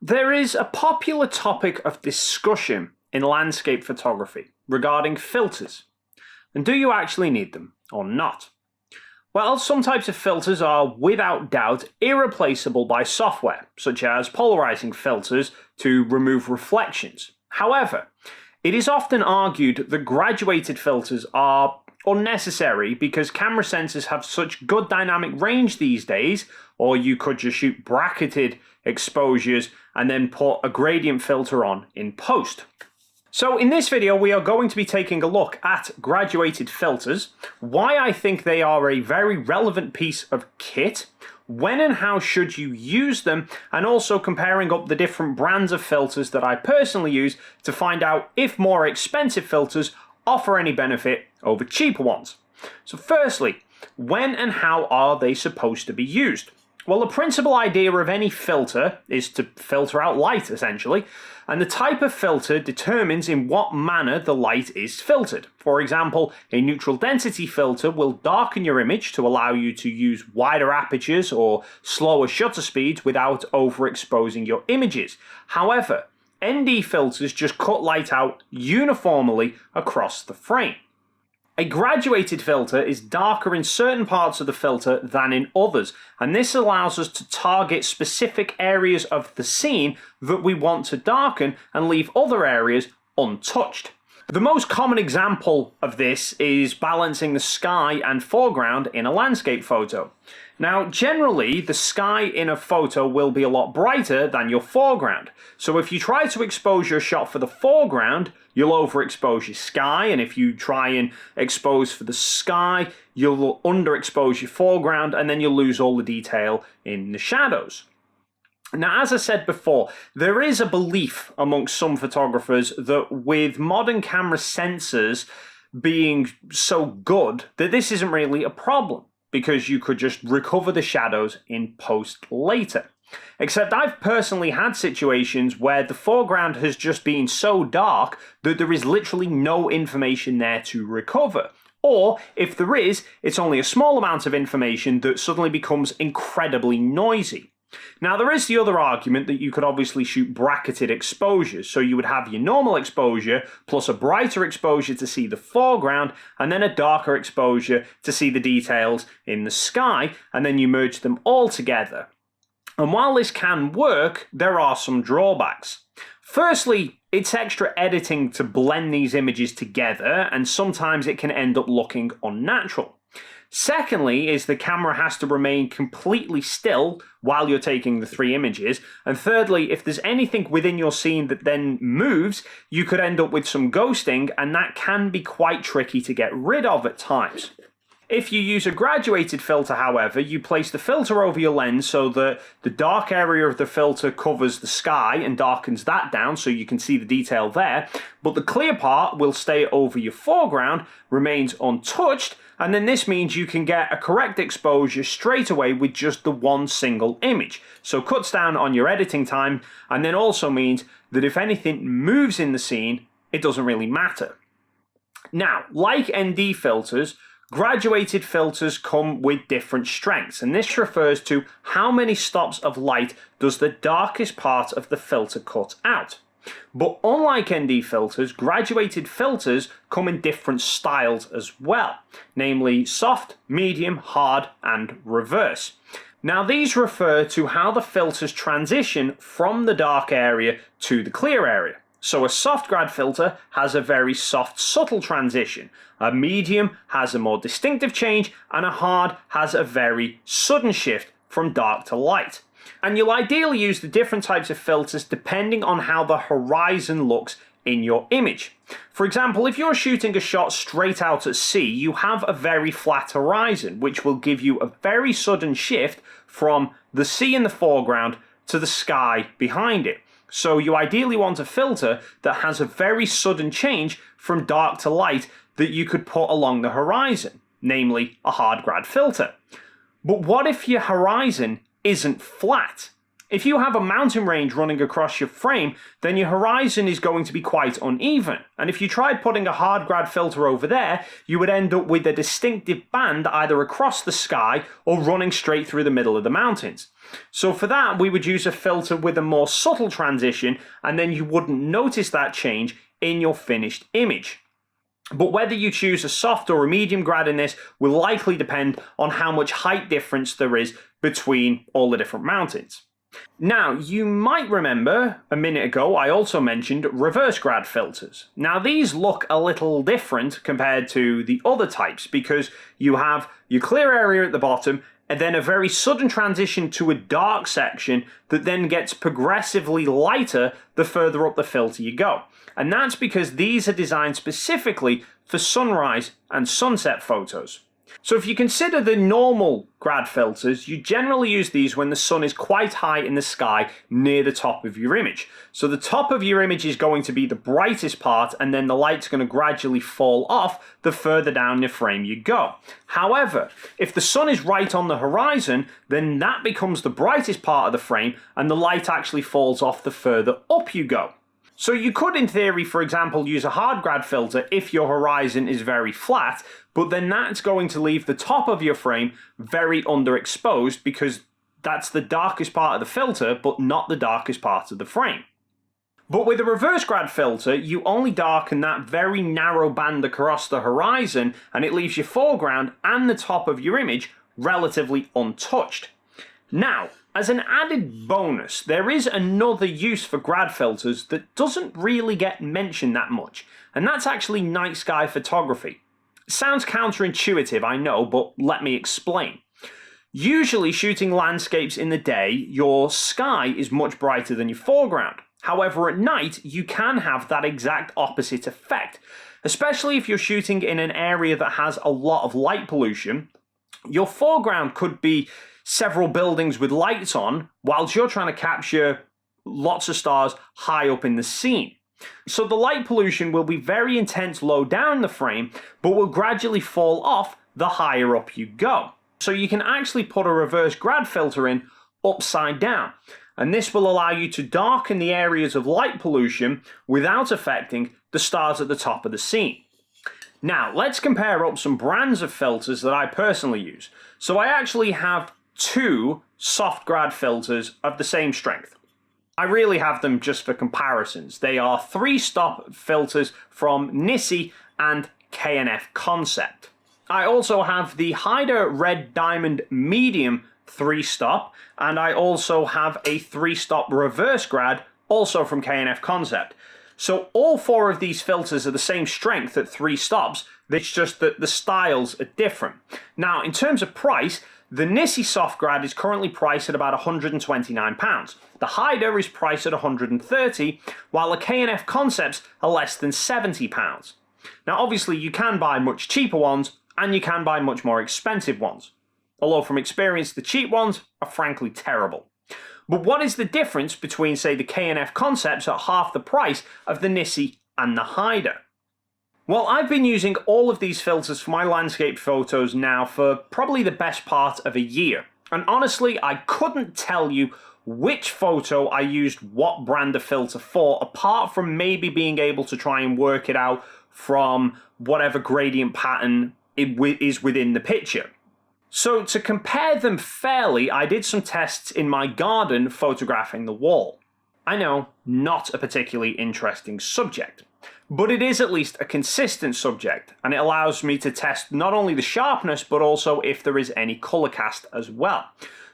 There is a popular topic of discussion in landscape photography regarding filters. And do you actually need them or not? Well, some types of filters are without doubt irreplaceable by software, such as polarizing filters to remove reflections. However, it is often argued that graduated filters are unnecessary because camera sensors have such good dynamic range these days, or you could just shoot bracketed exposures and then put a gradient filter on in post. So in this video we are going to be taking a look at graduated filters, why I think they are a very relevant piece of kit, when and how should you use them, and also comparing up the different brands of filters that I personally use to find out if more expensive filters offer any benefit over cheaper ones. So firstly, when and how are they supposed to be used? Well, the principal idea of any filter is to filter out light, essentially, and the type of filter determines in what manner the light is filtered. For example, a neutral density filter will darken your image to allow you to use wider apertures or slower shutter speeds without overexposing your images. However, ND filters just cut light out uniformly across the frame. A graduated filter is darker in certain parts of the filter than in others, and this allows us to target specific areas of the scene that we want to darken and leave other areas untouched. The most common example of this is balancing the sky and foreground in a landscape photo. Now, generally, the sky in a photo will be a lot brighter than your foreground. So if you try to expose your shot for the foreground, you'll overexpose your sky, and if you try and expose for the sky, you'll underexpose your foreground, and then you'll lose all the detail in the shadows. Now, as I said before, there is a belief amongst some photographers that with modern camera sensors being so good, that this isn't really a problem, because you could just recover the shadows in post later. Except I've personally had situations where the foreground has just been so dark that there is literally no information there to recover. Or, if there is, it's only a small amount of information that suddenly becomes incredibly noisy. Now, there is the other argument that you could obviously shoot bracketed exposures, so you would have your normal exposure plus a brighter exposure to see the foreground and then a darker exposure to see the details in the sky, and then you merge them all together. And while this can work, there are some drawbacks. Firstly, it's extra editing to blend these images together, and sometimes it can end up looking unnatural. Secondly, is the camera has to remain completely still while you're taking the three images. And thirdly, if there's anything within your scene that then moves, you could end up with some ghosting, and that can be quite tricky to get rid of at times. If you use a graduated filter, however, you place the filter over your lens so that the dark area of the filter covers the sky and darkens that down so you can see the detail there, but the clear part will stay over your foreground, remains untouched, and then this means you can get a correct exposure straight away with just the one single image. So cuts down on your editing time, and then also means that if anything moves in the scene, it doesn't really matter. Now, like ND filters, graduated filters come with different strengths, and this refers to how many stops of light does the darkest part of the filter cut out. But unlike ND filters, graduated filters come in different styles as well, namely soft, medium, hard, and reverse. Now, these refer to how the filters transition from the dark area to the clear area. So a soft grad filter has a very soft, subtle transition. A medium has a more distinctive change, and a hard has a very sudden shift from dark to light. And you'll ideally use the different types of filters depending on how the horizon looks in your image. For example, if you're shooting a shot straight out at sea, you have a very flat horizon, which will give you a very sudden shift from the sea in the foreground to the sky behind it. So you ideally want a filter that has a very sudden change from dark to light that you could put along the horizon, namely a hard grad filter. But what if your horizon isn't flat? If you have a mountain range running across your frame, then your horizon is going to be quite uneven. And if you tried putting a hard grad filter over there, you would end up with a distinctive band either across the sky or running straight through the middle of the mountains. So for that, we would use a filter with a more subtle transition, and then you wouldn't notice that change in your finished image. But whether you choose a soft or a medium grad in this will likely depend on how much height difference there is between all the different mountings. Now, you might remember a minute ago I also mentioned reverse grad filters. Now, these look a little different compared to the other types because you have your clear area at the bottom and then a very sudden transition to a dark section that then gets progressively lighter the further up the filter you go. And that's because these are designed specifically for sunrise and sunset photos. So if you consider the normal grad filters, you generally use these when the sun is quite high in the sky near the top of your image. So the top of your image is going to be the brightest part, and then the light's going to gradually fall off the further down the frame you go. However, if the sun is right on the horizon, then that becomes the brightest part of the frame, and the light actually falls off the further up you go. So you could, in theory, for example, use a hard grad filter if your horizon is very flat, but then that's going to leave the top of your frame very underexposed because that's the darkest part of the filter, but not the darkest part of the frame. But with a reverse grad filter, you only darken that very narrow band across the horizon, and it leaves your foreground and the top of your image relatively untouched. Now, as an added bonus, there is another use for grad filters that doesn't really get mentioned that much, and that's actually night sky photography. It sounds counterintuitive, I know, but let me explain. Usually shooting landscapes in the day, your sky is much brighter than your foreground. However, at night, you can have that exact opposite effect, especially if you're shooting in an area that has a lot of light pollution. Your foreground could be several buildings with lights on, whilst you're trying to capture lots of stars high up in the scene. So the light pollution will be very intense low down the frame, but will gradually fall off the higher up you go. So you can actually put a reverse grad filter in upside down, and this will allow you to darken the areas of light pollution without affecting the stars at the top of the scene. Now, let's compare up some brands of filters that I personally use. So I actually have two soft grad filters of the same strength. I really have them just for comparisons. They are 3-stop filters from Nissi and K&F Concept. I also have the Hyder Red Diamond Medium 3-stop, and I also have a 3-stop reverse grad, also from K&F Concept. So all 4 of these filters are the same strength at 3 stops, it's just that the styles are different. Now, in terms of price, the Nissi Soft Grad is currently priced at about £129. The Hyder is priced at £130, while the K&F Concepts are less than £70. Now, obviously, you can buy much cheaper ones, and you can buy much more expensive ones. Although, from experience, the cheap ones are frankly terrible. But what is the difference between, say, the K&F Concepts at half the price of the Nissi and the Hyder? Well, I've been using all of these filters for my landscape photos now for probably the best part of a year. And honestly, I couldn't tell you which photo I used what brand of filter for, apart from maybe being able to try and work it out from whatever gradient pattern is within the picture. So to compare them fairly, I did some tests in my garden photographing the wall. I know, not a particularly interesting subject, but it is at least a consistent subject, and it allows me to test not only the sharpness, but also if there is any color cast as well.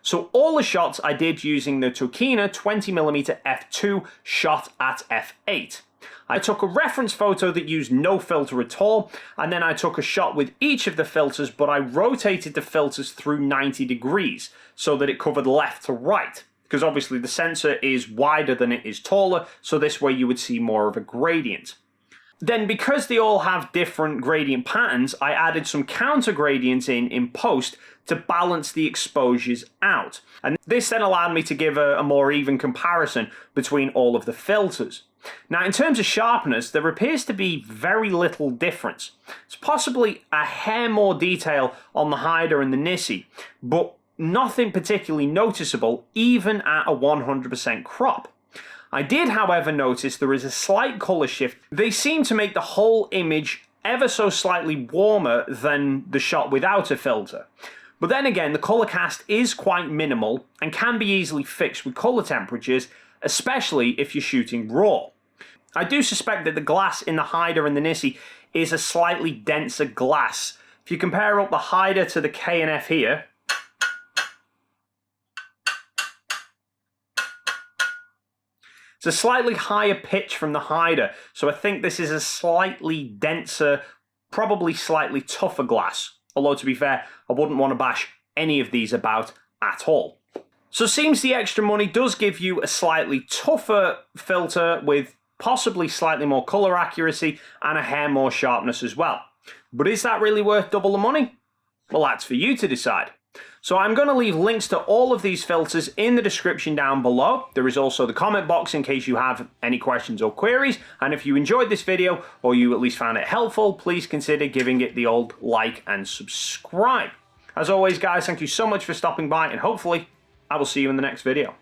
So all the shots I did using the Tokina 20mm f2 shot at f8. I took a reference photo that used no filter at all, and then I took a shot with each of the filters, but I rotated the filters through 90 degrees so that it covered left to right, because obviously the sensor is wider than it is taller, so this way you would see more of a gradient. Then, because they all have different gradient patterns, I added some counter gradients in post to balance the exposures out. And this then allowed me to give a more even comparison between all of the filters. Now, in terms of sharpness, there appears to be very little difference. It's possibly a hair more detail on the Hyder and the Nissi, but nothing particularly noticeable even at a 100% crop. I did, however, notice there is a slight color shift. They seem to make the whole image ever so slightly warmer than the shot without a filter. But then again, the colour cast is quite minimal and can be easily fixed with colour temperatures, especially if you're shooting RAW. I do suspect that the glass in the Hyder and the Nissi is a slightly denser glass. If you compare up the Hyder to the K&F here, it's a slightly higher pitch from the Hyder, so I think this is a slightly denser, probably slightly tougher glass. Although, to be fair, I wouldn't want to bash any of these about at all. So it seems the extra money does give you a slightly tougher filter with possibly slightly more colour accuracy and a hair more sharpness as well. But is that really worth double the money? Well, that's for you to decide. So I'm going to leave links to all of these filters in the description down below. There is also the comment box in case you have any questions or queries. And if you enjoyed this video, or you at least found it helpful, please consider giving it the old like and subscribe. As always, guys, thank you so much for stopping by, and hopefully I will see you in the next video.